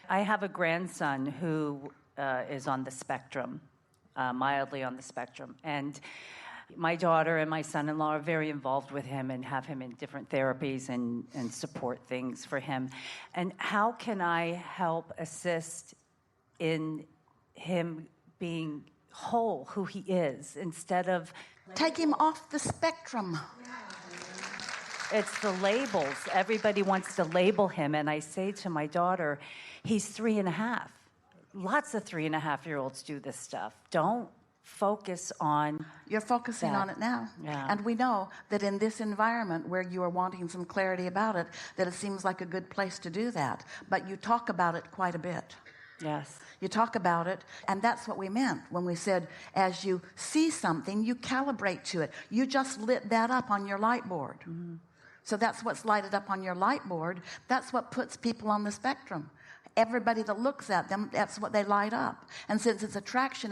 I have a grandson who is on the spectrum, mildly on the spectrum. And my daughter and my son-in-law are very involved with him and have him in different therapies and support things for him. And how can I help assist in him being whole, who he is, instead of... Take him off the spectrum. It's the labels. Everybody wants to label him. And I say to my daughter, he's 3.5. Lots of 3.5-year-olds do this stuff. Don't focus on... You're focusing that. on it now. Yeah. And we know that in this environment where you are wanting some clarity about it, that it seems like a good place to do that. But you talk about it quite a bit. Yes. You talk about it, and that's what we meant when we said, as you see something, you calibrate to it. You just lit that up on your light board. Mm-hmm. So that's what's lighted up on your light board. That's what puts people on the spectrum. Everybody that looks at them, that's what they light up. And since it's attraction,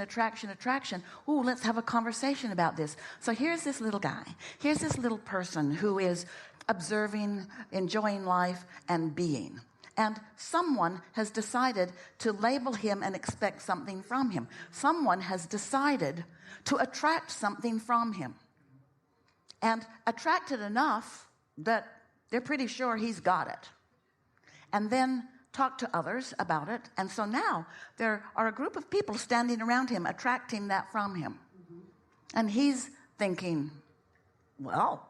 ooh, let's have a conversation about this. So here's this little guy. Here's this little person who is observing, enjoying life, and being. And someone has decided to label him and expect something from him. Someone has decided to attract something from him. And attracted enough that they're pretty sure he's got it. And then talk to others about it. And so now there are a group of people standing around him, attracting that from him. Mm-hmm. And he's thinking, well,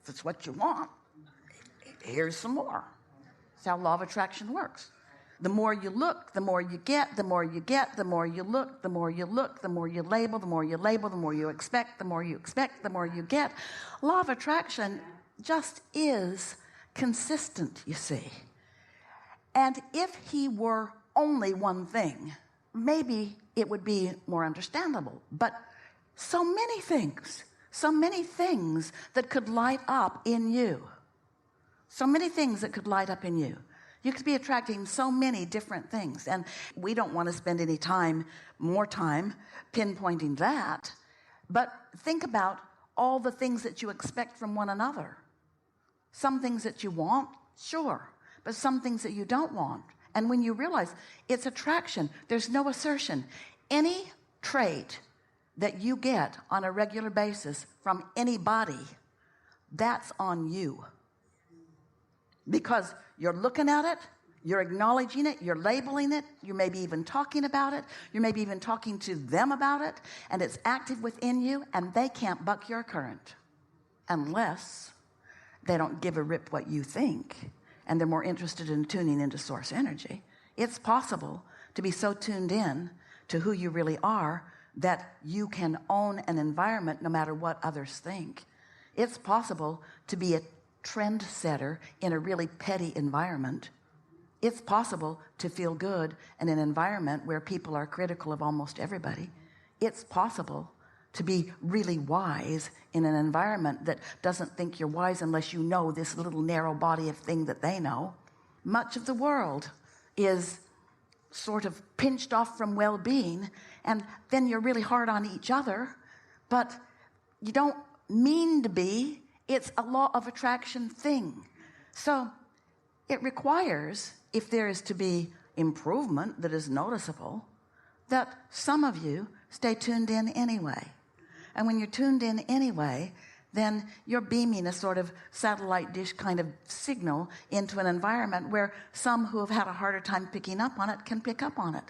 if it's what you want, here's some more. That's how law of attraction works. The more you look, the more you get, the more you get, the more you look, the more you look, the more you label, the more you label, the more you expect, the more you expect, the more you get. Law of attraction just is consistent, you see. And if he were only one thing, maybe it would be more understandable. But so many things that could light up in you. So many things that could light up in you. You could be attracting so many different things. And we don't want to spend any more time pinpointing that. But think about all the things that you expect from one another. Some things that you want, sure. But some things that you don't want. And when you realize it's attraction, there's no assertion. Any trait that you get on a regular basis from anybody, that's on you. Because you're looking at it, you're acknowledging it, you're labeling it, you may be even talking about it, you may be even talking to them about it, and it's active within you, and they can't buck your current unless they don't give a rip what you think, and they're more interested in tuning into source energy. It's possible to be so tuned in to who you really are that you can own an environment no matter what others think. It's possible to be a trendsetter in a really petty environment. It's possible to feel good in an environment where people are critical of almost everybody. It's possible to be really wise in an environment that doesn't think you're wise unless you know this little narrow body of thing that they know. Much of the world is sort of pinched off from well-being, and then you're really hard on each other, but you don't mean to be. It's a law of attraction thing. So it requires, if there is to be improvement that is noticeable, that some of you stay tuned in anyway. And when you're tuned in anyway, then you're beaming a sort of satellite dish kind of signal into an environment where some who have had a harder time picking up on it can pick up on it.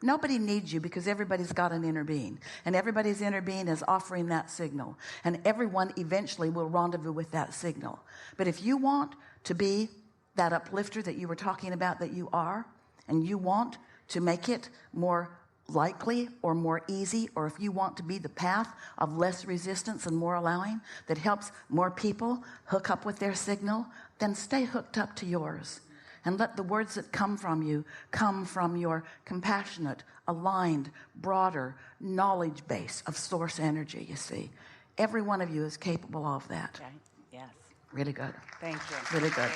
Nobody needs you because everybody's got an inner being, and everybody's inner being is offering that signal, and everyone eventually will rendezvous with that signal. But if you want to be that uplifter that you were talking about that you are, and you want to make it more likely or more easy, or if you want to be the path of less resistance and more allowing that helps more people hook up with their signal, then stay hooked up to yours. And let the words that come from you come from your compassionate, aligned, broader knowledge base of source energy, you see. Every one of you is capable of that. Okay. Yes. Really good. Thank you. Really good.